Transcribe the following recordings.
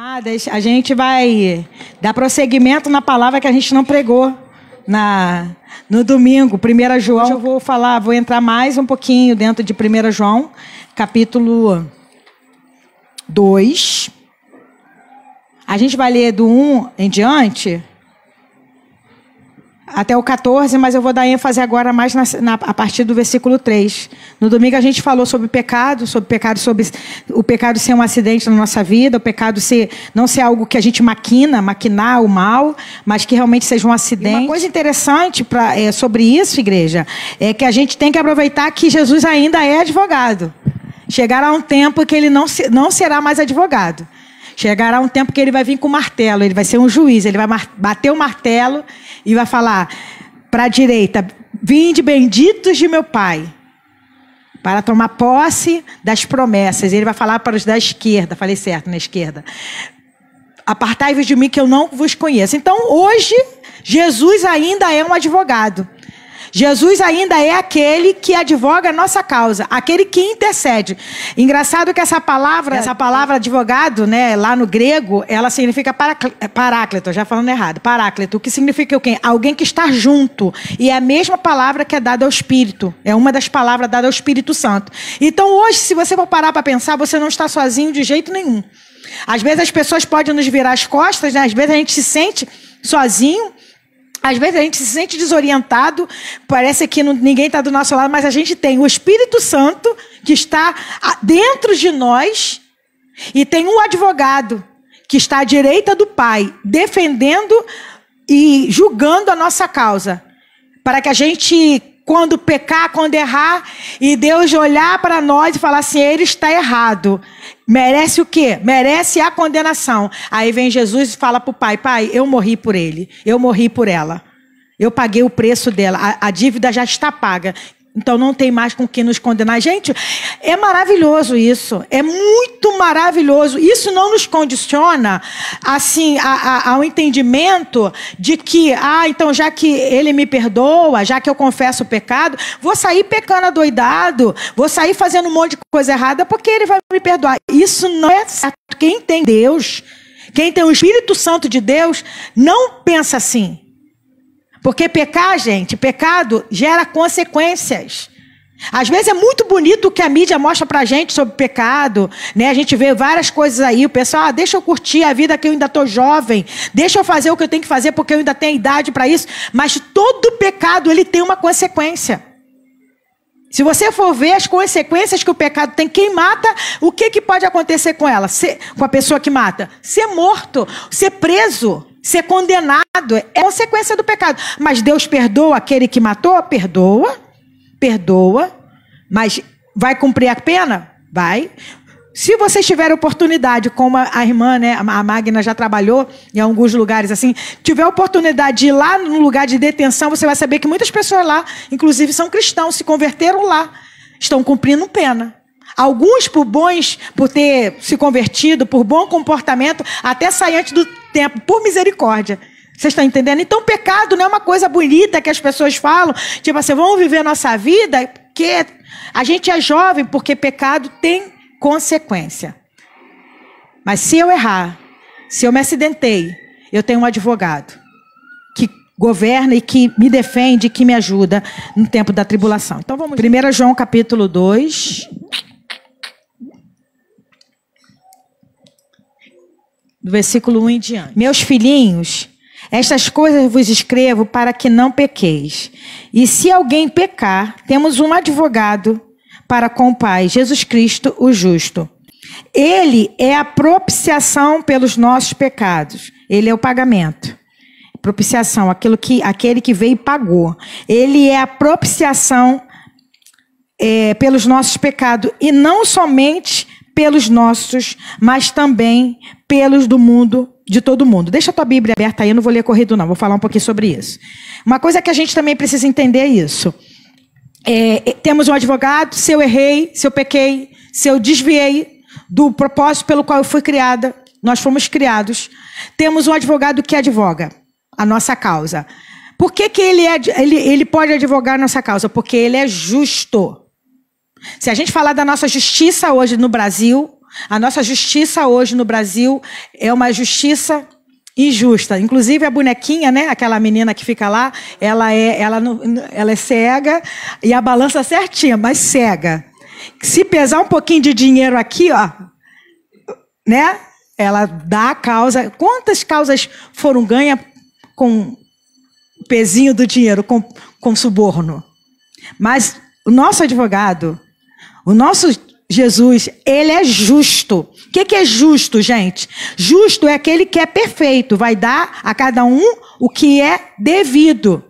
Amadas, a gente vai dar prosseguimento na palavra que a gente não pregou no domingo, 1 João. Hoje eu vou entrar mais um pouquinho dentro de 1 João, capítulo 2. A gente vai ler do 1 em diante, até o 14, mas eu vou dar ênfase agora mais a partir do versículo 3. No domingo a gente falou sobre o pecado, sobre o pecado ser um acidente na nossa vida, o pecado não ser algo que a gente maquinar o mal, mas que realmente seja um acidente. E uma coisa interessante sobre isso, igreja, é que a gente tem que aproveitar que Jesus ainda é advogado. Chegará um tempo que ele não será mais advogado. Chegará um tempo que ele vai vir com o martelo, ele vai ser um juiz, ele vai bater o martelo e vai falar para a direita: vinde benditos de meu Pai, para tomar posse das promessas. Ele vai falar para os da esquerda, falei certo, na esquerda: apartai-vos de mim que eu não vos conheço. Então hoje, Jesus ainda é um advogado. Jesus ainda é aquele que advoga a nossa causa, aquele que intercede. Engraçado que essa palavra advogado, né, lá no grego, ela significa paráclito, já falando errado, paráclito, o que significa o quê? Alguém que está junto. E é a mesma palavra que é dada ao Espírito, é uma das palavras dadas ao Espírito Santo. Então hoje, se você for parar para pensar, você não está sozinho de jeito nenhum. Às vezes as pessoas podem nos virar as costas, né? Às vezes a gente se sente sozinho. Às vezes a gente se sente desorientado, parece que ninguém está do nosso lado, mas a gente tem o Espírito Santo que está dentro de nós e tem um advogado que está à direita do Pai, defendendo e julgando a nossa causa, para que a gente, quando pecar, quando errar, e Deus olhar para nós e falar assim: ele está errado. Merece o quê? Merece a condenação. Aí vem Jesus e fala para o Pai: Pai, eu morri por ele, eu morri por ela. Eu paguei o preço dela, a dívida já está paga. Então não tem mais com que nos condenar. Gente, é maravilhoso isso. É muito maravilhoso. Isso não nos condiciona assim ao entendimento de que, então já que ele me perdoa, já que eu confesso o pecado, vou sair pecando adoidado, vou sair fazendo um monte de coisa errada porque ele vai me perdoar. Isso não é certo. Quem tem Deus, quem tem o Espírito Santo de Deus, não pensa assim. Porque pecar, gente, pecado gera consequências. Às vezes é muito bonito o que a mídia mostra pra gente sobre pecado, né? A gente vê várias coisas aí, o pessoal: deixa eu curtir a vida que eu ainda estou jovem, deixa eu fazer o que eu tenho que fazer porque eu ainda tenho idade para isso. Mas todo pecado, ele tem uma consequência. Se você for ver as consequências que o pecado tem, quem mata, o que pode acontecer com ela? Com a pessoa que mata? Ser morto, ser preso, ser condenado, é consequência do pecado. Mas Deus perdoa aquele que matou? Perdoa, mas vai cumprir a pena? Vai. Se vocês tiverem oportunidade, como a irmã, né, a Magna já trabalhou em alguns lugares assim, tiver oportunidade de ir lá no lugar de detenção, você vai saber que muitas pessoas lá, inclusive são cristãos, se converteram lá, estão cumprindo pena. Alguns por ter se convertido, por bom comportamento, até sair antes do tempo, por misericórdia. Vocês estão entendendo? Então, pecado não é uma coisa bonita que as pessoas falam, tipo assim: vamos viver a nossa vida, porque a gente é jovem, porque pecado tem consequência. Mas se eu errar, se eu me acidentei, eu tenho um advogado que governa e que me defende, que me ajuda no tempo da tribulação. Então vamos. 1 João capítulo 2. Do versículo 1 em diante. Meus filhinhos, estas coisas vos escrevo para que não pequeis. E se alguém pecar, temos um advogado para com o Pai, Jesus Cristo, o justo. Ele é a propiciação pelos nossos pecados. Ele é o pagamento. Propiciação, aquele que veio e pagou. Ele é a propiciação pelos nossos pecados. E não somente pelos nossos, mas também pelos do mundo, de todo mundo. Deixa a tua Bíblia aberta aí, eu não vou ler corrido não, vou falar um pouquinho sobre isso. Uma coisa que a gente também precisa entender é isso. Temos um advogado: se eu errei, se eu pequei, se eu desviei do propósito pelo qual eu fui criada, nós fomos criados. Temos um advogado que advoga a nossa causa. Por que ele pode advogar a nossa causa? Porque ele é justo. Se a gente falar da nossa justiça hoje no Brasil, A nossa justiça hoje no Brasil é uma justiça injusta. Inclusive a bonequinha, né, aquela menina que fica lá, ela é cega e a balança certinha, mas cega. Se pesar um pouquinho de dinheiro aqui, ó, né, ela dá a causa. Quantas causas foram ganhas com o pezinho do dinheiro, com suborno? Mas o nosso advogado, o nosso Jesus, ele é justo. O que é justo, gente? Justo é aquele que é perfeito, vai dar a cada um o que é devido.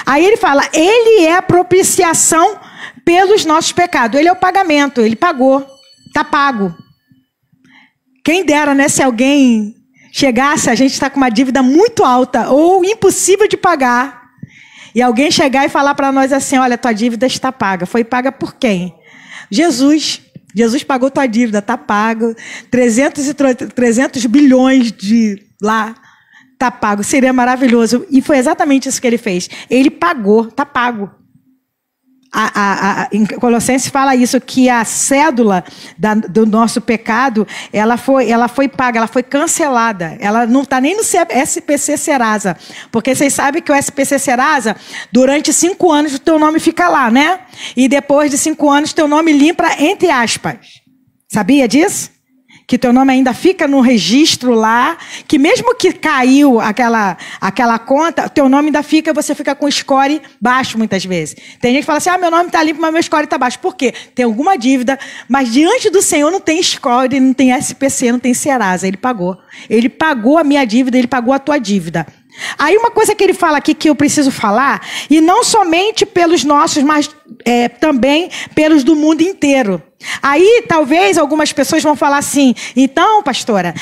Aí ele fala, ele é a propiciação pelos nossos pecados. Ele é o pagamento, ele pagou, está pago. Quem dera, né, se alguém chegasse, a gente está com uma dívida muito alta ou impossível de pagar, e alguém chegar e falar para nós assim, olha, tua dívida está paga. Foi paga por quem? Jesus. Jesus pagou tua dívida, está pago. 300 bilhões de lá, está pago. Seria maravilhoso. E foi exatamente isso que ele fez. Ele pagou, está pago. Em Colossenses fala isso, que a cédula do nosso pecado, ela foi paga, ela foi cancelada. Ela não está nem no SPC Serasa. Porque vocês sabem que o SPC Serasa, durante 5 anos, o teu nome fica lá, né? E depois de 5 anos, teu nome limpa entre aspas. Sabia disso? Que teu nome ainda fica no registro lá, que mesmo que caiu aquela conta, teu nome ainda fica, você fica com score baixo muitas vezes. Tem gente que fala assim, meu nome está limpo, mas meu score está baixo. Por quê? Tem alguma dívida, mas diante do Senhor não tem score, não tem SPC, não tem Serasa. Ele pagou. Ele pagou a minha dívida, ele pagou a tua dívida. Aí uma coisa que ele fala aqui que eu preciso falar, e não somente pelos nossos, mas também pelos do mundo inteiro. Aí talvez algumas pessoas vão falar assim, então pastora,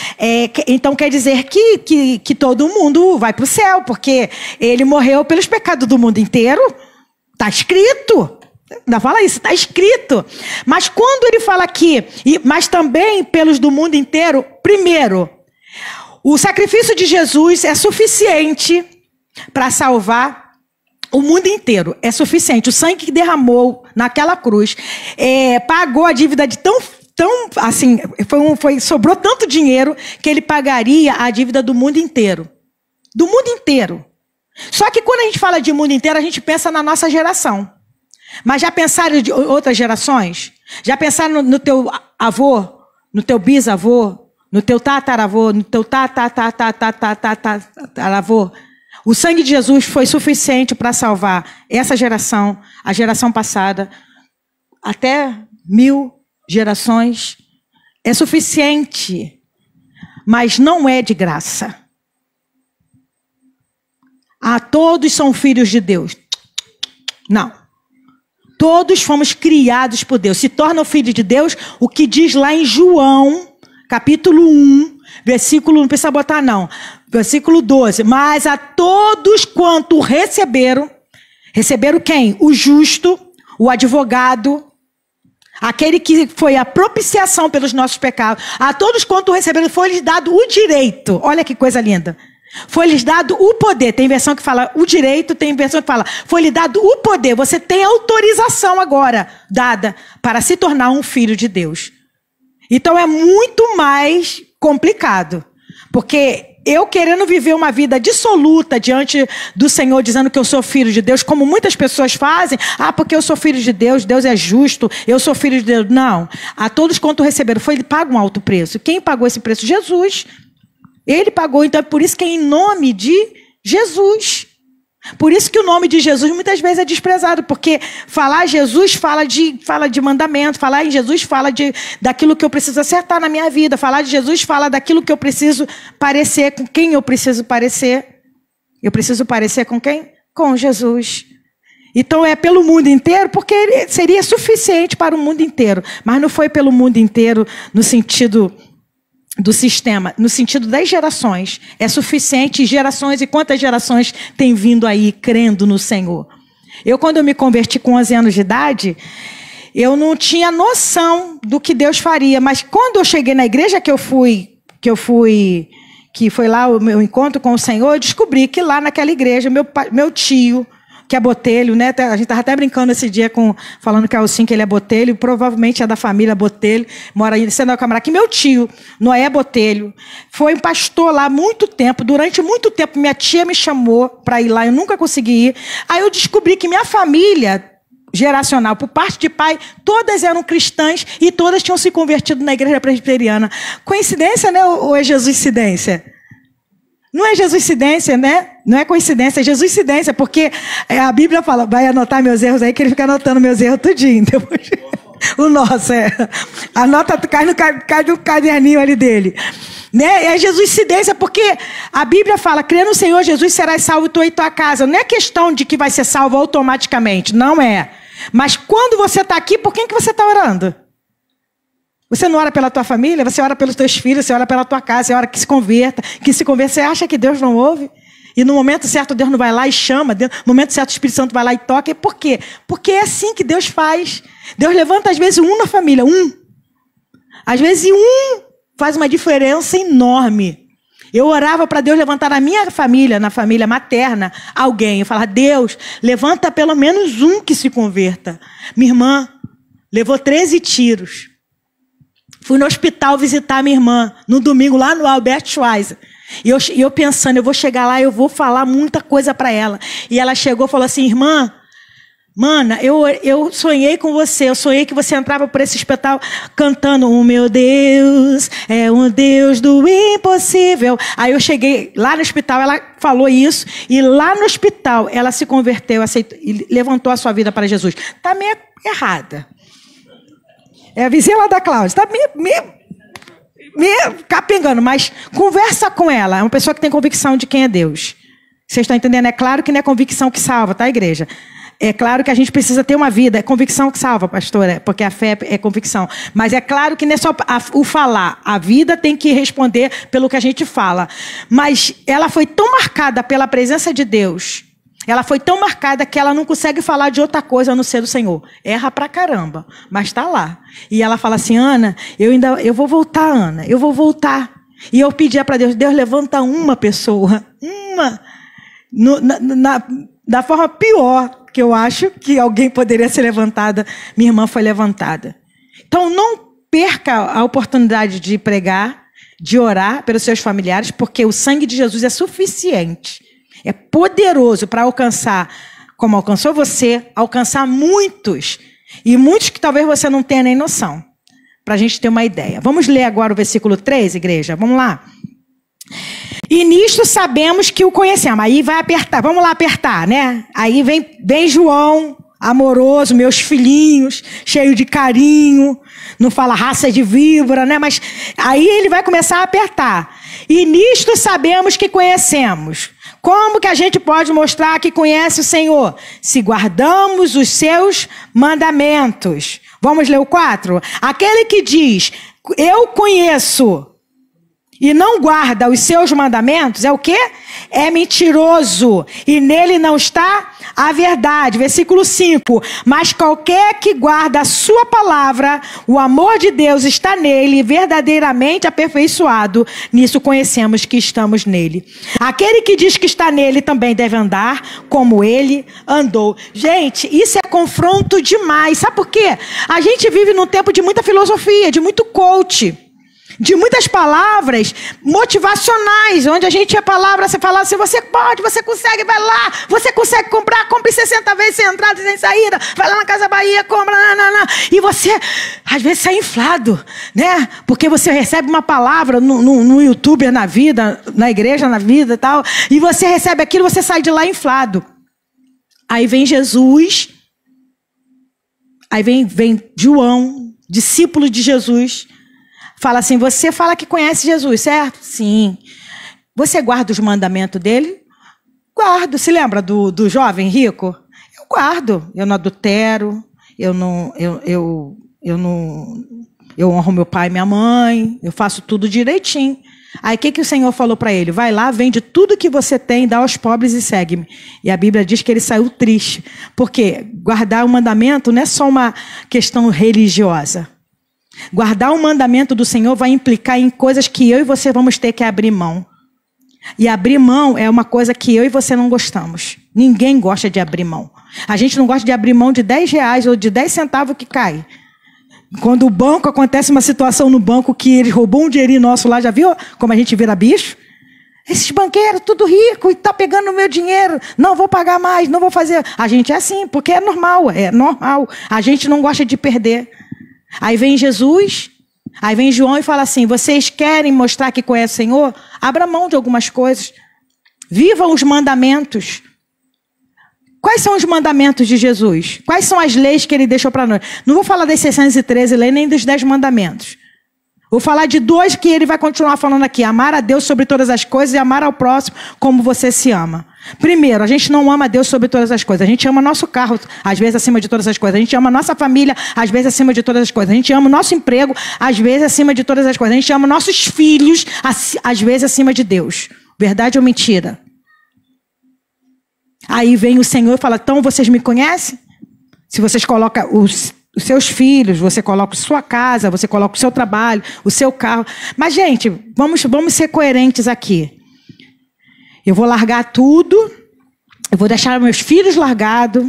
então quer dizer que todo mundo vai para o céu, porque ele morreu pelos pecados do mundo inteiro? Está escrito. Ainda fala isso, está escrito. Mas quando ele fala aqui, mas também pelos do mundo inteiro, primeiro, o sacrifício de Jesus é suficiente para salvar o mundo inteiro. É suficiente. O sangue que derramou naquela cruz pagou a dívida de tão assim, sobrou tanto dinheiro que ele pagaria a dívida do mundo inteiro. Do mundo inteiro. Só que quando a gente fala de mundo inteiro, a gente pensa na nossa geração. Mas já pensaram de outras gerações? Já pensaram no teu avô, no teu bisavô, no teu tataravô, no teu tataravô? O sangue de Jesus foi suficiente para salvar essa geração, a geração passada, até 1000 gerações. É suficiente, mas não é de graça. Todos são filhos de Deus. Não. Todos fomos criados por Deus. Se tornam filhos de Deus, o que diz lá em João, capítulo 1, versículo, não precisa botar não, versículo 12. Mas a todos quanto receberam quem? O justo, o advogado, aquele que foi a propiciação pelos nossos pecados. A todos quanto receberam, foi-lhes dado o direito. Olha que coisa linda. Foi-lhes dado o poder. Tem versão que fala o direito, tem versão que fala foi-lhe dado o poder. Você tem autorização agora dada para se tornar um filho de Deus. Então é muito mais complicado. Porque eu querendo viver uma vida dissoluta diante do Senhor, dizendo que eu sou filho de Deus, como muitas pessoas fazem, porque eu sou filho de Deus, Deus é justo, eu sou filho de Deus. Não. A todos quanto receberam, foi ele paga um alto preço. Quem pagou esse preço? Jesus. Ele pagou, então é por isso que é em nome de Jesus. Por isso que o nome de Jesus muitas vezes é desprezado, porque falar Jesus fala de mandamento, falar em Jesus fala daquilo que eu preciso acertar na minha vida, falar de Jesus fala daquilo que eu preciso parecer, com quem eu preciso parecer. Eu preciso parecer com quem? Com Jesus. Então é pelo mundo inteiro, porque seria suficiente para o mundo inteiro, mas não foi pelo mundo inteiro no sentido do sistema, no sentido das gerações. É suficiente gerações, e quantas gerações têm vindo aí crendo no Senhor. Quando eu me converti com 11 anos de idade, eu não tinha noção do que Deus faria, mas quando eu cheguei na igreja que foi lá o meu encontro com o Senhor, eu descobri que lá naquela igreja, meu tio, que é Botelho, né? A gente estava até brincando esse dia falando que é o Sim, que ele é Botelho, provavelmente é da família Botelho, mora em Senador Camará, que meu tio, Noé Botelho, foi um pastor lá há muito tempo, durante muito tempo minha tia me chamou para ir lá, eu nunca consegui ir. Aí eu descobri que minha família geracional, por parte de pai, todas eram cristãs e todas tinham se convertido na igreja presbiteriana. Coincidência, né? Ou é Jesuscidência? Não é Jesuscidência, né? Não é coincidência, é Jesuscidência, porque a Bíblia fala, vai anotar meus erros aí, que ele fica anotando meus erros tudinho. Depois, o nosso, anota, cai no caderninho ali dele. Né? É Jesuscidência, porque a Bíblia fala, crê no Senhor Jesus, serás salvo tu e tua casa. Não é questão de que vai ser salvo automaticamente, não é. Mas quando você está aqui, por quem que você está orando? Você não ora pela tua família, você ora pelos teus filhos, você ora pela tua casa, você ora que se converta. Você acha que Deus não ouve? E no momento certo Deus não vai lá e chama, no momento certo o Espírito Santo vai lá e toca. E por quê? Porque é assim que Deus faz. Deus levanta às vezes um na família, Às vezes faz uma diferença enorme. Eu orava para Deus levantar na minha família, na família materna, alguém. Eu falava, Deus, levanta pelo menos um que se converta. Minha irmã levou 13 tiros. Fui no hospital visitar minha irmã, no domingo, lá no Albert Schweitzer. E eu pensando, eu vou chegar lá, eu vou falar muita coisa para ela. E ela chegou e falou assim, irmã, mana, eu sonhei com você, eu sonhei que você entrava por esse hospital cantando, o meu Deus é um Deus do impossível. Aí eu cheguei lá no hospital, ela falou isso, e lá no hospital ela se converteu, aceitou, e levantou a sua vida para Jesus. Está meio errada. É a vizinha lá da Cláudia. Está meio capengando, mas conversa com ela. É uma pessoa que tem convicção de quem é Deus. Vocês estão entendendo? É claro que não é convicção que salva, tá, igreja? É claro que a gente precisa ter uma vida. É convicção que salva, pastora, porque a fé é convicção. Mas é claro que não é só o falar. A vida tem que responder pelo que a gente fala. Mas ela foi tão marcada pela presença de Deus. Ela foi tão marcada que ela não consegue falar de outra coisa a não ser do Senhor. Erra pra caramba, mas está lá. E ela fala assim, Ana, eu vou voltar, Ana, eu vou voltar. E eu pedia para Deus, Deus levanta uma pessoa, da forma pior que eu acho que alguém poderia ser levantada. Minha irmã foi levantada. Então não perca a oportunidade de pregar, de orar pelos seus familiares, porque o sangue de Jesus é suficiente. É poderoso para alcançar, como alcançou você, alcançar muitos. E muitos que talvez você não tenha nem noção. Para a gente ter uma ideia. Vamos ler agora o versículo 3, igreja? Vamos lá. E nisto sabemos que o conhecemos. Aí vai apertar, vamos lá apertar, né? Aí vem João, amoroso, meus filhinhos, cheio de carinho. Não fala raça de víbora, né? Mas aí ele vai começar a apertar. E nisto sabemos que conhecemos. Como que a gente pode mostrar que conhece o Senhor? Se guardamos os seus mandamentos. Vamos ler o 4? Aquele que diz, eu conheço, e não guarda os seus mandamentos, é o quê? É mentiroso, e nele não está a verdade. Versículo 5. Mas qualquer que guarda a sua palavra, o amor de Deus está nele, verdadeiramente aperfeiçoado. Nisso conhecemos que estamos nele. Aquele que diz que está nele também deve andar como ele andou. Gente, isso é confronto demais. Sabe por quê? A gente vive num tempo de muita filosofia, de muito coach, de muitas palavras motivacionais, onde a gente é palavra, você fala assim, você pode, você consegue, vai lá, você consegue comprar, compre 60 vezes sem entrada e sem saída, vai lá na Casa Bahia, compra, e você, às vezes, sai inflado, né? Porque você recebe uma palavra no YouTube, na vida, na igreja, na vida e tal, e você recebe aquilo, você sai de lá inflado. Aí vem Jesus, aí vem João, discípulo de Jesus, fala assim, você fala que conhece Jesus, certo? Sim. Você guarda os mandamentos dele? Guardo. Se lembra do jovem rico? Eu guardo. Eu não adultero, eu honro meu pai e minha mãe, eu faço tudo direitinho. Aí o que o Senhor falou para ele? Vai lá, vende tudo que você tem, dá aos pobres e segue-me. E a Bíblia diz que ele saiu triste. Porque guardar o mandamento não é só uma questão religiosa. Guardar o mandamento do Senhor vai implicar em coisas que eu e você vamos ter que abrir mão. E abrir mão é uma coisa que eu e você não gostamos. Ninguém gosta de abrir mão. A gente não gosta de abrir mão de R$10 ou de 10 centavos que cai. Quando o banco, acontece uma situação no banco que eles roubou um dinheirinho nosso lá, já viu como a gente vira bicho? Esses banqueiros, tudo rico, e tá pegando o meu dinheiro. Não vou pagar mais, não vou fazer. A gente é assim, porque é normal, é normal. A gente não gosta de perder. Aí vem Jesus, aí vem João e fala assim, vocês querem mostrar que conhecem o Senhor? Abra mão de algumas coisas. Vivam os mandamentos. Quais são os mandamentos de Jesus? Quais são as leis que ele deixou para nós? Não vou falar das 613 leis, nem dos 10 mandamentos. Vou falar de 2 que ele vai continuar falando aqui. Amar a Deus sobre todas as coisas e amar ao próximo como você se ama. Primeiro, a gente não ama a Deus sobre todas as coisas. A gente ama nosso carro, às vezes acima de todas as coisas. A gente ama nossa família, às vezes acima de todas as coisas. A gente ama o nosso emprego, às vezes acima de todas as coisas. A gente ama nossos filhos, às vezes acima de Deus. Verdade ou mentira? Aí vem o Senhor e fala, então vocês me conhecem? Se vocês colocam os seus filhos, você coloca a sua casa, você coloca o seu trabalho, o seu carro. Mas, gente, vamos ser coerentes aqui. Eu vou largar tudo, eu vou deixar meus filhos largados,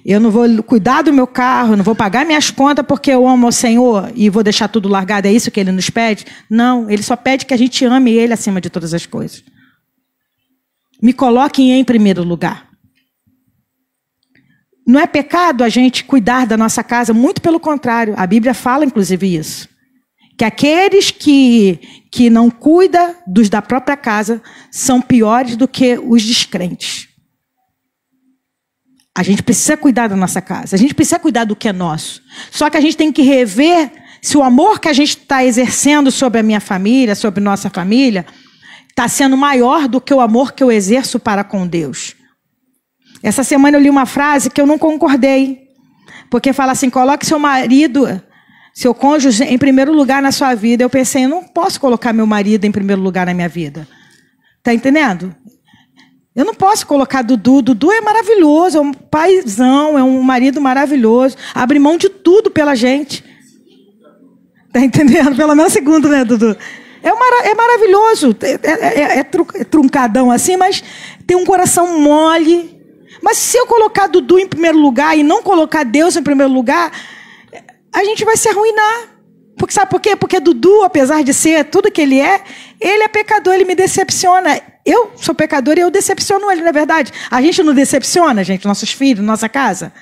eu não vou cuidar do meu carro, não vou pagar minhas contas porque eu amo o Senhor e vou deixar tudo largado. É isso que Ele nos pede? Não, Ele só pede que a gente ame Ele acima de todas as coisas. Me coloquem em primeiro lugar. Não é pecado a gente cuidar da nossa casa, muito pelo contrário. A Bíblia fala, inclusive, isso. Que aqueles que não cuidam dos da própria casa são piores do que os descrentes. A gente precisa cuidar da nossa casa. A gente precisa cuidar do que é nosso. Só que a gente tem que rever se o amor que a gente está exercendo sobre a minha família, sobre nossa família, está sendo maior do que o amor que eu exerço para com Deus. Essa semana eu li uma frase que eu não concordei. Porque fala assim, coloque seu marido, seu cônjuge em primeiro lugar na sua vida. Eu pensei, eu não posso colocar meu marido em primeiro lugar na minha vida. Está entendendo? Eu não posso colocar Dudu. Dudu é maravilhoso, é um paizão, é um marido maravilhoso. Abre mão de tudo pela gente. Está entendendo? Pelo menos segundo, né, Dudu? É maravilhoso. É truncadão assim, mas tem um coração mole. Mas se eu colocar Dudu em primeiro lugar e não colocar Deus em primeiro lugar, a gente vai se arruinar. Porque, sabe por quê? Porque Dudu, apesar de ser tudo que ele é pecador, ele me decepciona. Eu sou pecador e eu decepciono ele, não é verdade? A gente não decepciona, gente, nossos filhos, nossa casa?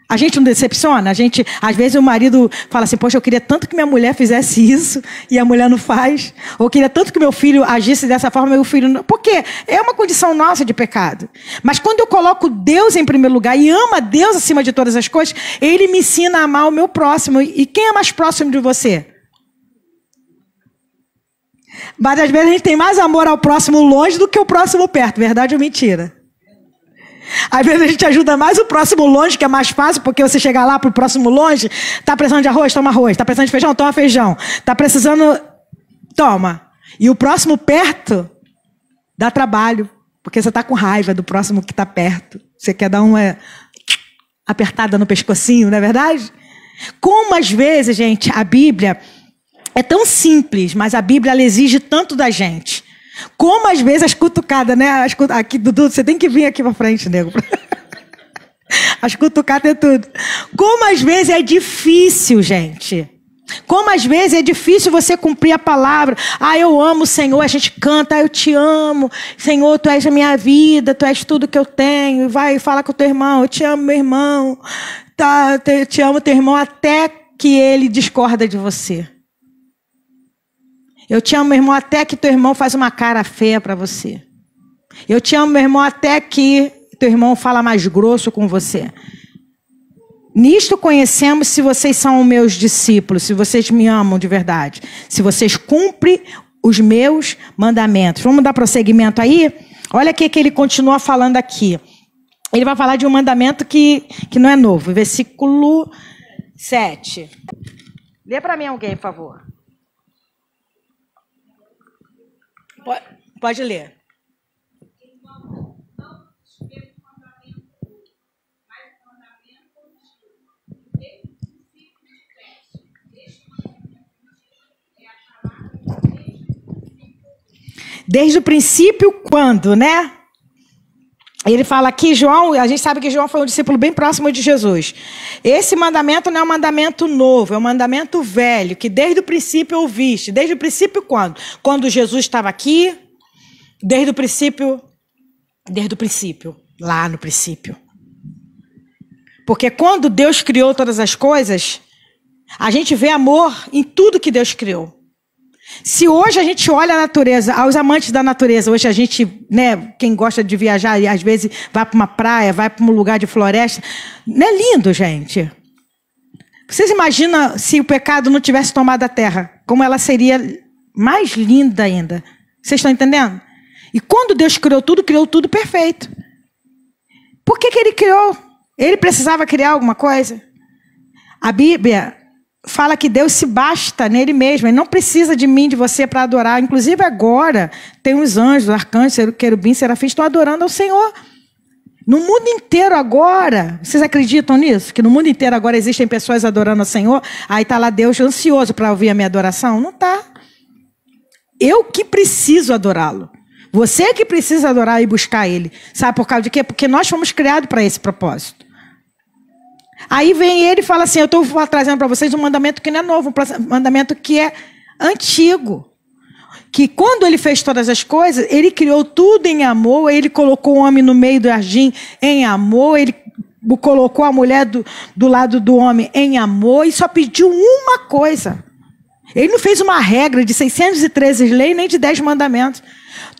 A gente não decepciona? A gente, às vezes o marido fala assim, poxa, eu queria tanto que minha mulher fizesse isso e a mulher não faz. Ou eu queria tanto que meu filho agisse dessa forma e meu filho não. Por quê? É uma condição nossa de pecado. Mas quando eu coloco Deus em primeiro lugar e amo a Deus acima de todas as coisas, Ele me ensina a amar o meu próximo. E quem é mais próximo de você? Mas às vezes a gente tem mais amor ao próximo longe do que o próximo perto. Verdade ou mentira? Às vezes a gente ajuda mais o próximo longe, que é mais fácil, porque você chegar lá pro próximo longe, tá precisando de arroz, toma arroz. Tá precisando de feijão, toma feijão. Tá precisando, toma. E o próximo perto dá trabalho, porque você tá com raiva do próximo que tá perto. Você quer dar uma apertada no pescocinho, não é verdade? Como às vezes, gente, a Bíblia é tão simples, mas a Bíblia ela exige tanto da gente. Como às vezes as cutucadas, né? Aqui, Dudu, você tem que vir aqui pra frente, nego. As cutucadas é tudo. Como às vezes é difícil, gente. Como às vezes é difícil você cumprir a palavra. Ah, eu amo o Senhor, a gente canta, ah, eu te amo. Senhor, tu és a minha vida, tu és tudo que eu tenho. Vai, fala com o teu irmão, eu te amo, meu irmão. Tá, eu te amo, teu irmão, até que ele discorda de você. Eu te amo, meu irmão, até que teu irmão faz uma cara feia para você. Eu te amo, meu irmão, até que teu irmão fala mais grosso com você. Nisto conhecemos se vocês são meus discípulos, se vocês me amam de verdade. Se vocês cumprem os meus mandamentos. Vamos dar prosseguimento aí? Olha o que ele continua falando aqui. Ele vai falar de um mandamento que não é novo. Versículo 7. Lê para mim alguém, por favor. Pode ler. Desde o princípio, quando, né? Ele fala aqui, João, a gente sabe que João foi um discípulo bem próximo de Jesus. Esse mandamento não é um mandamento novo, é um mandamento velho, que desde o princípio ouviste. Desde o princípio quando? Quando Jesus estava aqui, desde o princípio, lá no princípio. Porque quando Deus criou todas as coisas, a gente vê amor em tudo que Deus criou. Se hoje a gente olha a natureza, aos amantes da natureza, hoje a gente, né, quem gosta de viajar, às vezes vai para uma praia, vai para um lugar de floresta, não é lindo, gente? Vocês imaginam se o pecado não tivesse tomado a terra, como ela seria mais linda ainda? Vocês estão entendendo? E quando Deus criou tudo perfeito. Por que ele criou? Ele precisava criar alguma coisa? A Bíblia fala que Deus se basta nele mesmo. Ele não precisa de mim, de você para adorar. Inclusive agora, tem os anjos, arcanjos, querubins, serafins, estão adorando ao Senhor. No mundo inteiro agora, vocês acreditam nisso? Que no mundo inteiro agora existem pessoas adorando ao Senhor? Aí está lá Deus ansioso para ouvir a minha adoração? Não está. Eu que preciso adorá-lo. Você que precisa adorar e buscar Ele. Sabe por causa de quê? Porque nós fomos criados para esse propósito. Aí vem ele e fala assim, eu estou trazendo para vocês um mandamento que não é novo, um mandamento que é antigo. Que quando ele fez todas as coisas, ele criou tudo em amor, ele colocou o homem no meio do jardim em amor, ele colocou a mulher do lado do homem em amor e só pediu uma coisa. Ele não fez uma regra de 613 leis nem de 10 mandamentos.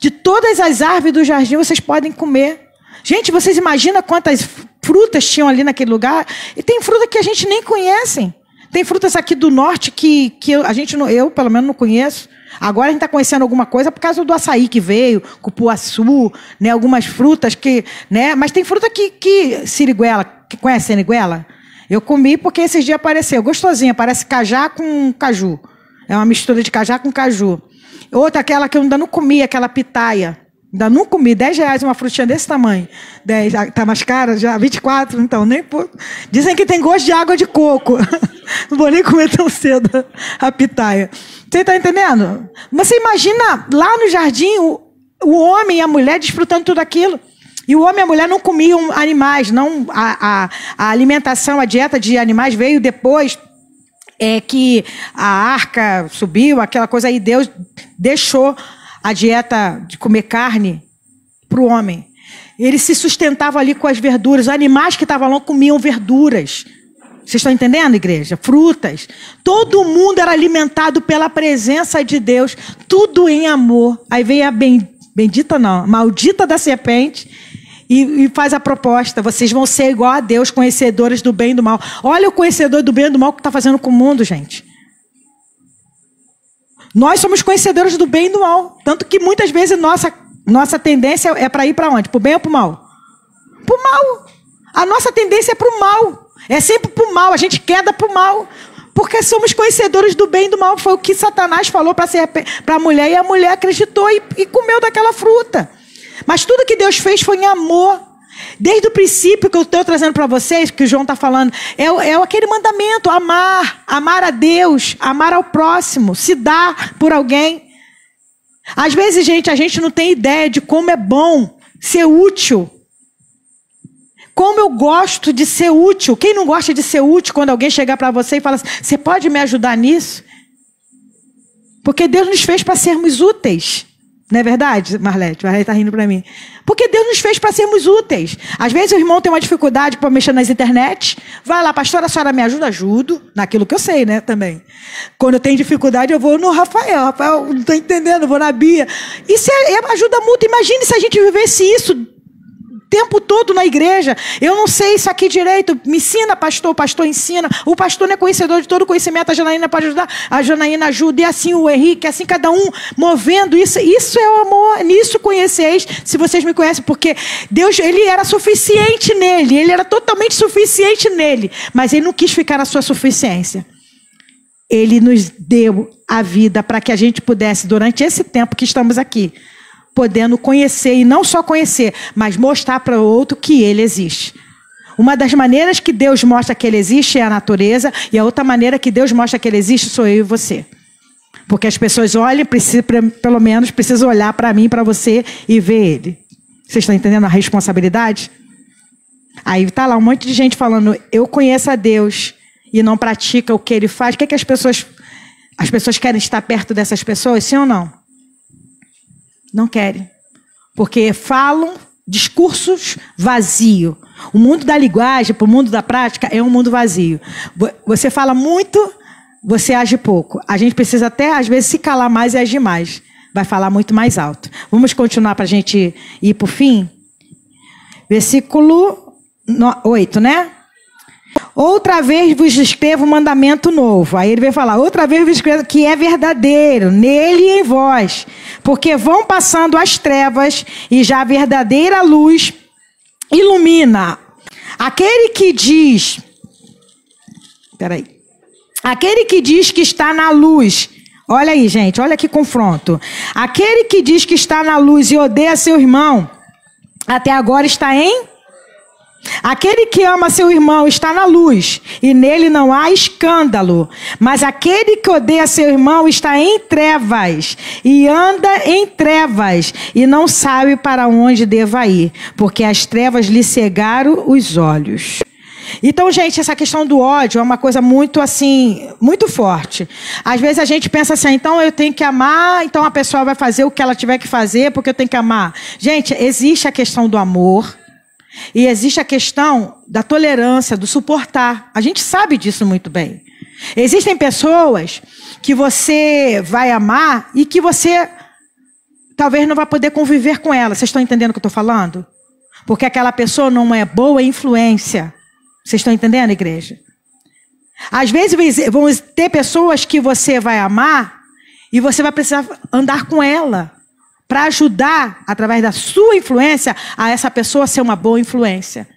De todas as árvores do jardim vocês podem comer. Gente, vocês imaginam quantas frutas tinham ali naquele lugar? E tem fruta que a gente nem conhece. Tem frutas aqui do norte que eu pelo menos não conheço. Agora a gente está conhecendo alguma coisa por causa do açaí que veio, cupuaçu, né, algumas frutas que, né, mas tem fruta que siriguela, que conhece siriguela? Eu comi porque esses dias apareceu, gostosinha, parece cajá com caju. É uma mistura de cajá com caju. Outra, aquela que eu ainda não comi, aquela pitaia. Ainda não comi, R$10 uma frutinha desse tamanho. 10, tá mais cara já, 24, então, nem pouco. Dizem que tem gosto de água de coco. Não vou nem comer tão cedo a pitaia. Você está entendendo? Mas você imagina, lá no jardim, o homem e a mulher desfrutando tudo aquilo. E o homem e a mulher não comiam animais. Não, a alimentação, a dieta de animais veio depois que a arca subiu, aquela coisa aí, Deus deixou a dieta de comer carne para o homem. Ele se sustentava ali com as verduras. Os animais que estavam lá comiam verduras. Vocês estão entendendo, igreja? Frutas. Todo mundo era alimentado pela presença de Deus. Tudo em amor. Aí vem a maldita da serpente e faz a proposta. Vocês vão ser igual a Deus, conhecedores do bem e do mal. Olha o conhecedor do bem e do mal que está fazendo com o mundo, gente. Nós somos conhecedores do bem e do mal. Tanto que muitas vezes nossa tendência é para ir para onde? Para o bem ou para o mal? Para o mal. A nossa tendência é para o mal. É sempre para o mal. A gente queda para o mal. Porque somos conhecedores do bem e do mal. Foi o que Satanás falou para a mulher. E a mulher acreditou e comeu daquela fruta. Mas tudo que Deus fez foi em amor. Desde o princípio que eu estou trazendo para vocês, que o João está falando, é aquele mandamento, amar a Deus, amar ao próximo, se dar por alguém. Às vezes, gente, a gente não tem ideia de como é bom ser útil. Como eu gosto de ser útil. Quem não gosta de ser útil quando alguém chegar para você e fala assim, você pode me ajudar nisso? Porque Deus nos fez para sermos úteis. Não é verdade, Marlete? Marlete está rindo para mim. Porque Deus nos fez para sermos úteis. Às vezes o irmão tem uma dificuldade para mexer nas internet. Vai lá, pastora, a senhora me ajuda? Ajudo. Naquilo que eu sei, né, também. Quando eu tenho dificuldade, eu vou no Rafael. Rafael, não estou entendendo, eu vou na Bia. Isso é ajuda mútua. Imagine se a gente vivesse isso o tempo todo na igreja. Eu não sei isso aqui direito. Me ensina, pastor. O pastor ensina. O pastor não é conhecedor de todo conhecimento. A Janaína pode ajudar. A Janaína ajuda. E assim o Henrique. Assim cada um movendo isso. Isso é o amor. Nisso conheceis. Se vocês me conhecem. Porque Deus, ele era suficiente nele. Ele era totalmente suficiente nele. Mas ele não quis ficar na sua suficiência. Ele nos deu a vida para que a gente pudesse, durante esse tempo que estamos aqui, podendo conhecer, e não só conhecer, mas mostrar para o outro que ele existe. Uma das maneiras que Deus mostra que ele existe é a natureza, e a outra maneira que Deus mostra que ele existe sou eu e você. Porque as pessoas olham, pelo menos precisam olhar para mim, para você e ver ele. Vocês estão entendendo a responsabilidade? Aí está lá um monte de gente falando, eu conheço a Deus e não pratica o que ele faz. O que é que as pessoas querem estar perto dessas pessoas, sim ou não? Não querem. Porque falam discursos vazios. O mundo da linguagem, para o mundo da prática, é um mundo vazio. Você fala muito, você age pouco. A gente precisa até, às vezes, se calar mais e agir mais. Vai falar muito mais alto. Vamos continuar para a gente ir para o fim? Versículo 8, né? Outra vez vos escrevo um mandamento novo. Aí ele vai falar, outra vez vos escrevo que é verdadeiro, nele e em vós. Porque vão passando as trevas e já a verdadeira luz ilumina. Aquele que diz... Aquele que diz que está na luz... Olha aí, gente, olha que confronto. Aquele que diz que está na luz e odeia seu irmão, até agora está em... Aquele que ama seu irmão está na luz, e nele não há escândalo. Mas aquele que odeia seu irmão está em trevas, e anda em trevas, e não sabe para onde deva ir, porque as trevas lhe cegaram os olhos. Então, gente, essa questão do ódio é uma coisa muito assim, muito forte. Às vezes a gente pensa assim, então eu tenho que amar, então a pessoa vai fazer o que ela tiver que fazer, porque eu tenho que amar. Gente, existe a questão do amor, e existe a questão da tolerância, do suportar. A gente sabe disso muito bem. Existem pessoas que você vai amar e que você talvez não vai poder conviver com ela. Vocês estão entendendo o que eu estou falando? Porque aquela pessoa não é boa influência. Vocês estão entendendo, igreja? Às vezes vão ter pessoas que você vai amar e você vai precisar andar com ela para ajudar, através da sua influência, a essa pessoa ser uma boa influência.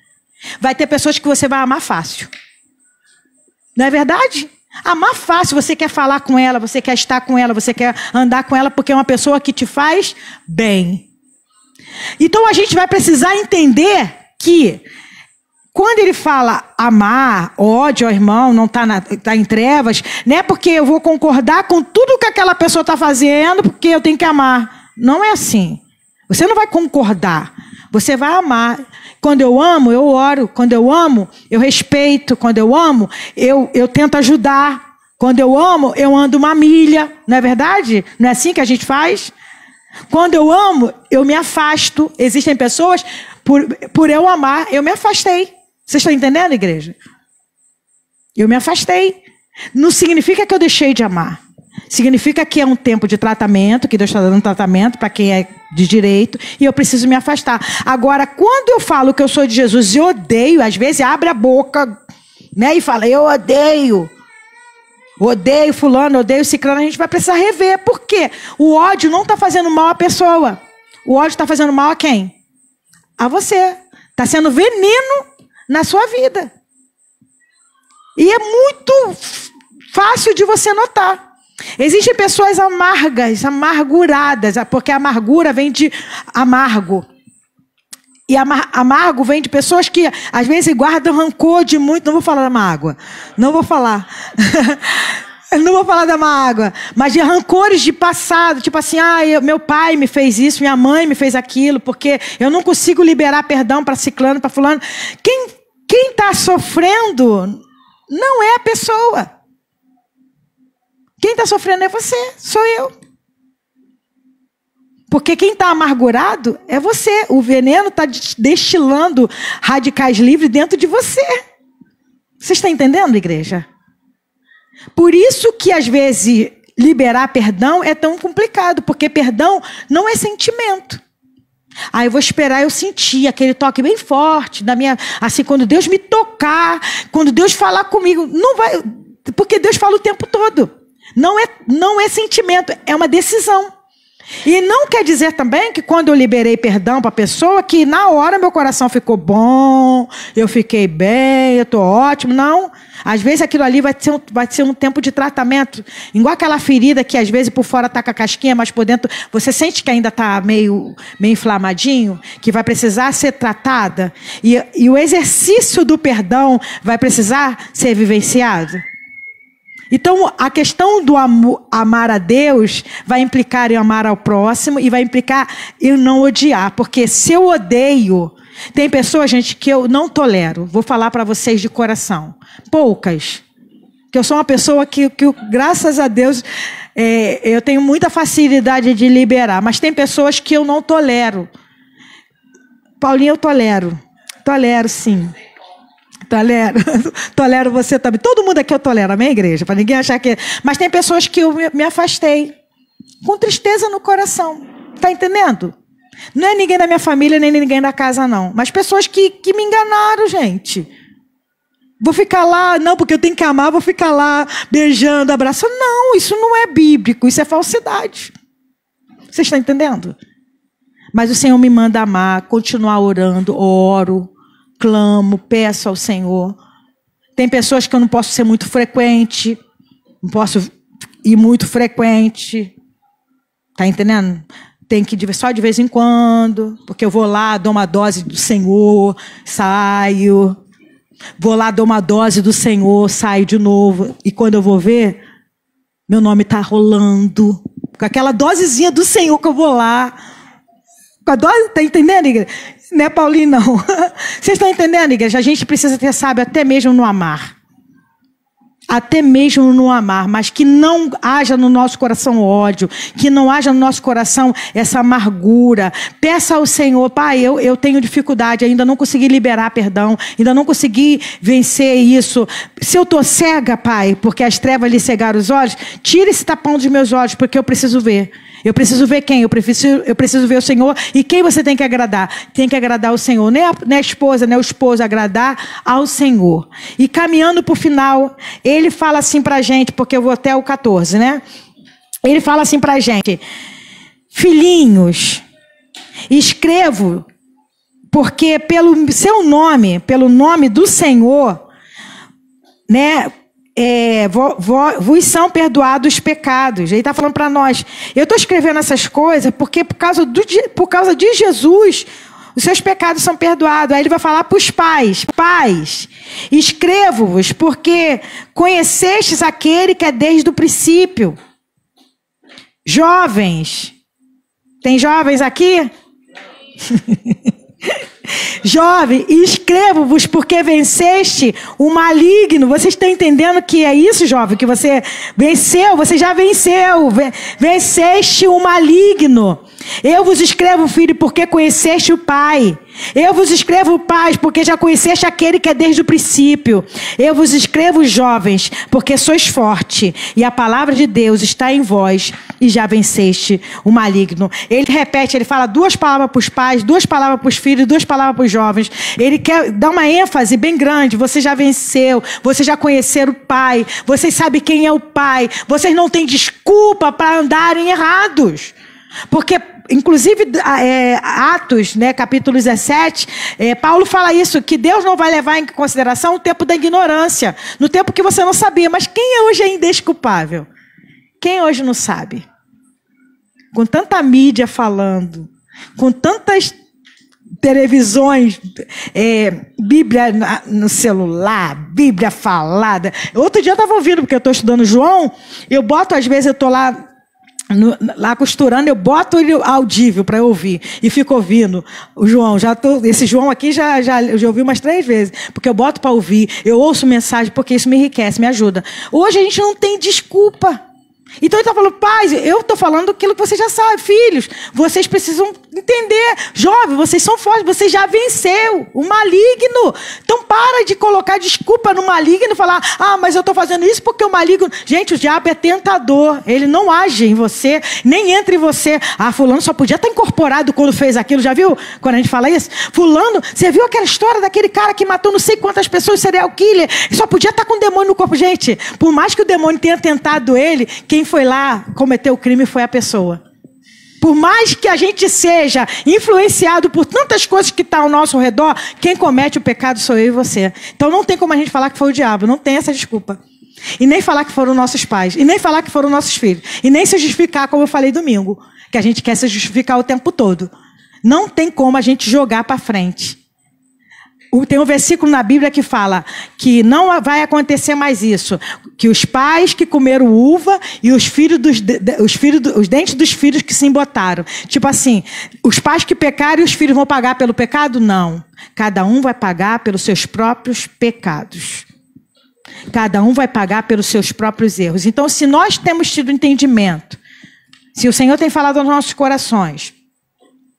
Vai ter pessoas que você vai amar fácil. Não é verdade? Amar fácil, você quer falar com ela, você quer estar com ela, você quer andar com ela, porque é uma pessoa que te faz bem. Então a gente vai precisar entender que, quando ele fala amar, ódio ao irmão, não está em trevas, não é porque eu vou concordar com tudo que aquela pessoa está fazendo, porque eu tenho que amar. Não é assim. Você não vai concordar. Você vai amar. Quando eu amo, eu oro. Quando eu amo, eu respeito. Quando eu amo, eu tento ajudar. Quando eu amo, eu ando uma milha. Não é verdade? Não é assim que a gente faz? Quando eu amo, eu me afasto. Existem pessoas, por eu amar, eu me afastei. Vocês estão entendendo, igreja? Eu me afastei. Não significa que eu deixei de amar. Significa que é um tempo de tratamento, que Deus está dando um tratamento para quem é de direito, e eu preciso me afastar. Agora, quando eu falo que eu sou de Jesus e odeio, às vezes abre a boca, né, e fala, eu odeio fulano, odeio ciclano, a gente vai precisar rever. Por quê? O ódio não está fazendo mal à pessoa. O ódio está fazendo mal a quem? A você. Está sendo veneno na sua vida. E é muito fácil de você notar. Existem pessoas amargas, amarguradas, porque a amargura vem de amargo. E amargo vem de pessoas que, às vezes, guardam rancor de muito. Não vou falar da mágoa. Não vou falar. Não vou falar da mágoa. Mas de rancores de passado. Tipo assim, meu pai me fez isso, minha mãe me fez aquilo, porque eu não consigo liberar perdão para ciclano, para fulano. Quem está sofrendo não é a pessoa. Quem está sofrendo é você, sou eu. Porque quem está amargurado é você. O veneno está destilando radicais livres dentro de você. Você está entendendo, igreja? Por isso que, às vezes, liberar perdão é tão complicado. Porque perdão não é sentimento. Eu vou esperar eu sentir aquele toque bem forte. Assim, quando Deus me tocar, quando Deus falar comigo. Não vai, porque Deus fala o tempo todo. Não é sentimento, é uma decisão. E não quer dizer também que quando eu liberei perdão para a pessoa, que na hora meu coração ficou bom, eu fiquei bem, eu estou ótimo. Não. Às vezes aquilo ali vai ser um tempo de tratamento. Igual aquela ferida que às vezes por fora está com a casquinha, mas por dentro você sente que ainda está meio inflamadinho, que vai precisar ser tratada. E o exercício do perdão vai precisar ser vivenciado. Então, a questão do amar a Deus vai implicar em amar ao próximo e vai implicar em não odiar. Porque se eu odeio, tem pessoas, gente, que eu não tolero. Vou falar para vocês de coração. Poucas. Que eu sou uma pessoa que graças a Deus, eu tenho muita facilidade de liberar. Mas tem pessoas que eu não tolero. Paulinho, eu tolero. Tolero, sim. Tolero você também. Todo mundo aqui eu tolero, amém, igreja? Para ninguém achar que... Mas tem pessoas que eu me afastei. Com tristeza no coração. Tá entendendo? Não é ninguém da minha família, nem ninguém da casa, não. Mas pessoas que me enganaram, gente. Vou ficar lá, não, porque eu tenho que amar, vou ficar lá beijando, abraçando. Não, isso não é bíblico, isso é falsidade. Vocês estão entendendo? Mas o Senhor me manda amar, continuar orando, oro, clamo, peço ao Senhor. Tem pessoas que eu não posso ser muito frequente, não posso ir muito frequente. Tá entendendo? Tem que ir só de vez em quando, porque eu vou lá, dou uma dose do Senhor, saio. Vou lá, dou uma dose do Senhor, saio de novo. E quando eu vou ver, meu nome está rolando. Com aquela dosezinha do Senhor que eu vou lá. Com a dose, tá entendendo, igreja? Não é Paulinho, não. Vocês estão entendendo, igreja? A gente precisa ter sábio até mesmo no amar. Até mesmo no amar. Mas que não haja no nosso coração ódio. Que não haja no nosso coração essa amargura. Peça ao Senhor, Pai, eu tenho dificuldade. Ainda não consegui liberar perdão. Ainda não consegui vencer isso. Se eu estou cega, Pai, porque as trevas lhe cegaram os olhos, tira esse tapão dos meus olhos, porque eu preciso ver. Eu preciso ver quem? Eu preciso ver o Senhor. E quem você tem que agradar? Tem que agradar o Senhor. Nem a esposa, nem o esposo, agradar ao Senhor. E caminhando para o final, ele fala assim para a gente, porque eu vou até o 14, né? Ele fala assim para a gente: filhinhos, escrevo, porque pelo seu nome, pelo nome do Senhor, né? Vos são perdoados os pecados. Ele está falando para nós. Eu estou escrevendo essas coisas porque por causa de Jesus, os seus pecados são perdoados. Aí ele vai falar para os pais: pais, escrevo-vos porque conhecestes aquele que é desde o princípio. Jovens, tem jovens aqui? Jovem, escrevo-vos porque venceste o maligno. Vocês estão entendendo que é isso, jovem? Que você venceu, você já venceu. Venceste o maligno. Eu vos escrevo, filho, porque conheceste o Pai. Eu vos escrevo, pais, porque já conheceste aquele que é desde o princípio. Eu vos escrevo, jovens, porque sois forte, e a palavra de Deus está em vós, e já venceste o maligno. Ele repete, ele fala 2 palavras para os pais, 2 palavras para os filhos, 2 palavras para os jovens. Ele quer dar uma ênfase bem grande. Você já venceu, vocês já conheceram o Pai, vocês sabem quem é o Pai, vocês não têm desculpa para andarem errados. Porque, inclusive, Atos, né, capítulo 17, Paulo fala isso, que Deus não vai levar em consideração o tempo da ignorância, no tempo que você não sabia. Mas quem hoje é indesculpável? Quem hoje não sabe? Com tanta mídia falando, com tantas televisões, Bíblia no celular, Bíblia falada. Outro dia eu estava ouvindo, porque eu estou estudando João, eu boto, às vezes eu estou lá costurando, eu boto ele audível para eu ouvir e fico ouvindo o João. Esse João aqui eu já ouvi umas 3 vezes, porque eu boto para ouvir, eu ouço mensagem, porque isso me enriquece, me ajuda. Hoje a gente não tem desculpa. Então ele está falando: pais, eu estou falando aquilo que vocês já sabem. Filhos, vocês precisam entender. Jovens, vocês são fortes, vocês já venceu o maligno. Então para de colocar desculpa no maligno e falar: ah, mas eu estou fazendo isso porque o maligno... Gente, o diabo é tentador. Ele não age em você, nem entra em você. Ah, fulano só podia estar incorporado quando fez aquilo. Já viu quando a gente fala isso? Fulano, você viu aquela história daquele cara que matou não sei quantas pessoas, serial killer? Só podia estar com um demônio no corpo. Gente, por mais que o demônio tenha tentado ele, quem foi lá cometer o crime foi a pessoa. Por mais que a gente seja influenciado por tantas coisas que estão ao nosso redor, quem comete o pecado sou eu e você. Então não tem como a gente falar que foi o diabo, não tem essa desculpa. E nem falar que foram nossos pais, e nem falar que foram nossos filhos, e nem se justificar, como eu falei domingo, que a gente quer se justificar o tempo todo. Não tem como a gente jogar para frente. Tem um versículo na Bíblia que fala que não vai acontecer mais isso, que os pais que comeram uva e os dentes dos filhos que se embotaram. Tipo assim, os pais que pecaram e os filhos vão pagar pelo pecado? Não. Cada um vai pagar pelos seus próprios pecados. Cada um vai pagar pelos seus próprios erros. Então, se nós temos tido entendimento, se o Senhor tem falado aos nossos corações,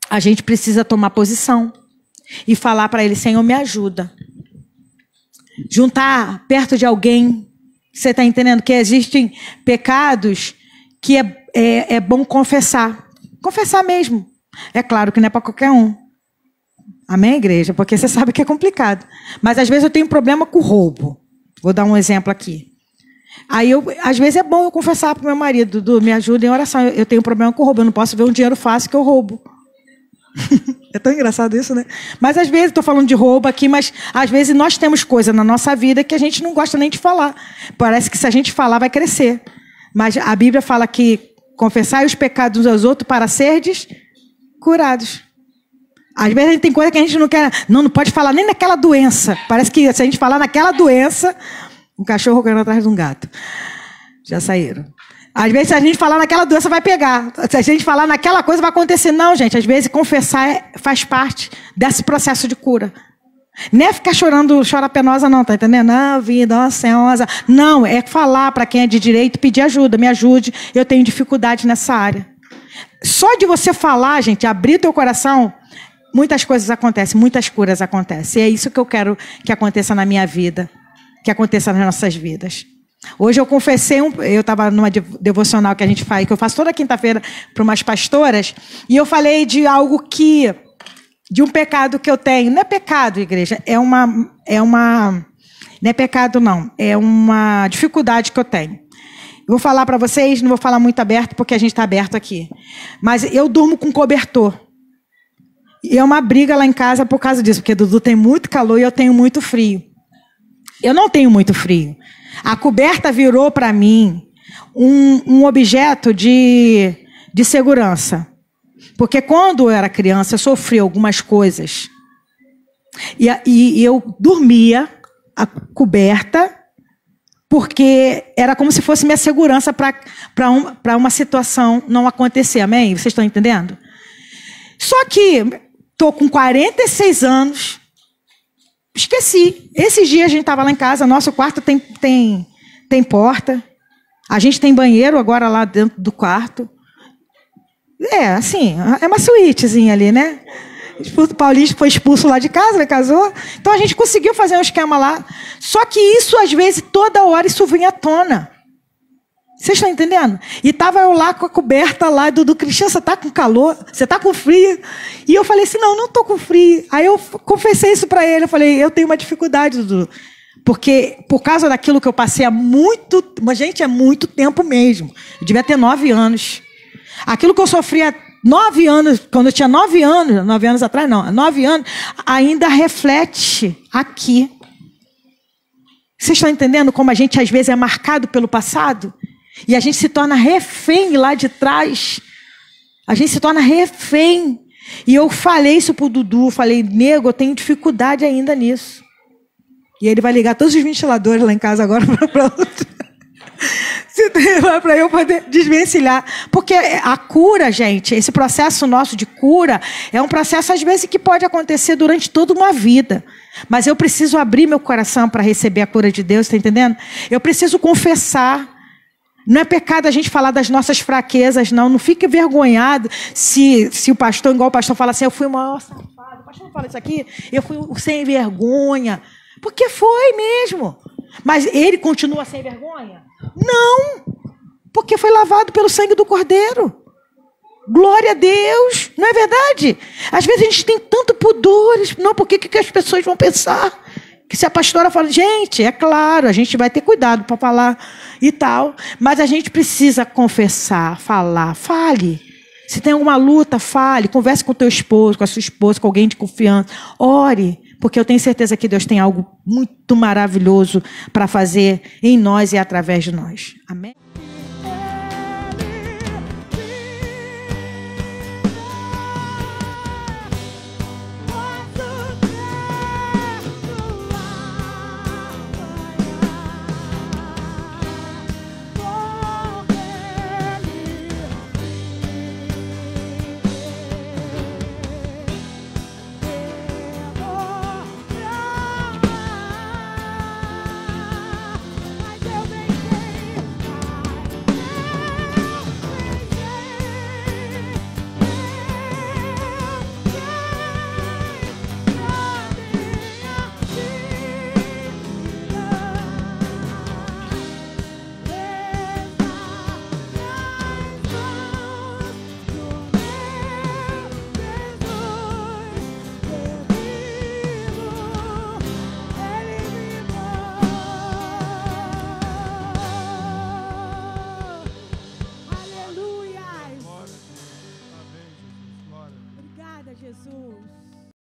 a gente precisa tomar posição e falar para Ele: Senhor, me ajuda. Juntar perto de alguém. Você está entendendo que existem pecados que é bom confessar. Confessar mesmo. É claro que não é para qualquer um. Amém, igreja? Porque você sabe que é complicado. Mas às vezes eu tenho problema com roubo. Vou dar um exemplo aqui. Aí, às vezes é bom eu confessar para o meu marido: Dudu, me ajuda em oração. Eu tenho problema com roubo. Eu não posso ver um dinheiro fácil que eu roubo. É tão engraçado isso, né? Mas às vezes, estou falando de roubo aqui, mas às vezes nós temos coisa na nossa vida que a gente não gosta nem de falar. Parece que se a gente falar vai crescer. Mas a Bíblia fala que confessai os pecados uns aos outros para serdes curados. Às vezes a gente tem coisa que a gente não quer. Não pode falar nem naquela doença. Parece que se a gente falar naquela doença, um cachorro correndo atrás de um gato. Já saíram. Às vezes, se a gente falar naquela doença, vai pegar. Se a gente falar naquela coisa, vai acontecer. Não, gente. Às vezes, confessar faz parte desse processo de cura. Não é ficar chorando, chora penosa, não. Tá entendendo? Não, vida, nossa, não, é falar para quem é de direito, pedir ajuda. Me ajude, eu tenho dificuldade nessa área. Só de você falar, gente, abrir teu coração, muitas coisas acontecem, muitas curas acontecem. E é isso que eu quero que aconteça na minha vida, que aconteça nas nossas vidas. Hoje eu confessei, eu estava numa devocional que a gente faz, que eu faço toda quinta-feira para umas pastoras, e eu falei de algo de um pecado que eu tenho. Não é pecado, igreja, não é pecado não, é uma dificuldade que eu tenho. Eu vou falar para vocês, não vou falar muito aberto, porque a gente está aberto aqui. Mas eu durmo com cobertor. E é uma briga lá em casa por causa disso, porque Dudu tem muito calor e eu tenho muito frio. Eu não tenho muito frio. A coberta virou para mim um objeto de segurança. Porque quando eu era criança, eu sofri algumas coisas. E eu dormia a coberta, porque era como se fosse minha segurança para uma situação não acontecer. Amém? Vocês estão entendendo? Só que estou com 46 anos. Esqueci. Esses dias a gente estava lá em casa, nosso quarto tem porta. A gente tem banheiro agora lá dentro do quarto. É, assim, é uma suítezinha ali, né? O Paulinho foi expulso lá de casa, né? Casou. Então a gente conseguiu fazer um esquema lá. Só que isso, às vezes, toda hora isso vinha à tona. Vocês estão entendendo? E estava eu lá com a coberta lá do Cristiano, você está com calor? Você está com frio? E eu falei assim, não estou com frio. Aí eu confessei isso para ele, eu falei, eu tenho uma dificuldade, Dudu. Porque por causa daquilo que eu passei há muito... Mas, gente, é muito tempo mesmo. Eu devia ter 9 anos. Aquilo que eu sofria 9 anos, quando eu tinha 9 anos, 9 anos atrás não, 9 anos, ainda reflete aqui. Vocês estão entendendo como a gente às vezes é marcado pelo passado? E a gente se torna refém lá de trás. A gente se torna refém. E eu falei isso pro Dudu, falei, nego, eu tenho dificuldade ainda nisso. E ele vai ligar todos os ventiladores lá em casa agora para eu poder desvencilhar. Porque a cura, gente, esse processo nosso de cura é um processo, às vezes, que pode acontecer durante toda uma vida. Mas eu preciso abrir meu coração para receber a cura de Deus, está entendendo? Eu preciso confessar. Não é pecado a gente falar das nossas fraquezas, não. Não fique envergonhado se o pastor, igual o pastor fala assim, eu fui o maior safado. O pastor não fala isso aqui, eu fui o sem vergonha. Porque foi mesmo. Mas ele continua sem vergonha? Não. Porque foi lavado pelo sangue do Cordeiro. Glória a Deus. Não é verdade? Às vezes a gente tem tanto pudor. Não, porque que as pessoas vão pensar? Que se a pastora fala, gente, é claro, a gente vai ter cuidado para falar e tal. Mas a gente precisa confessar, falar. Fale. Se tem alguma luta, fale. Converse com o teu esposo, com a sua esposa, com alguém de confiança. Ore. Porque eu tenho certeza que Deus tem algo muito maravilhoso para fazer em nós e através de nós. Amém?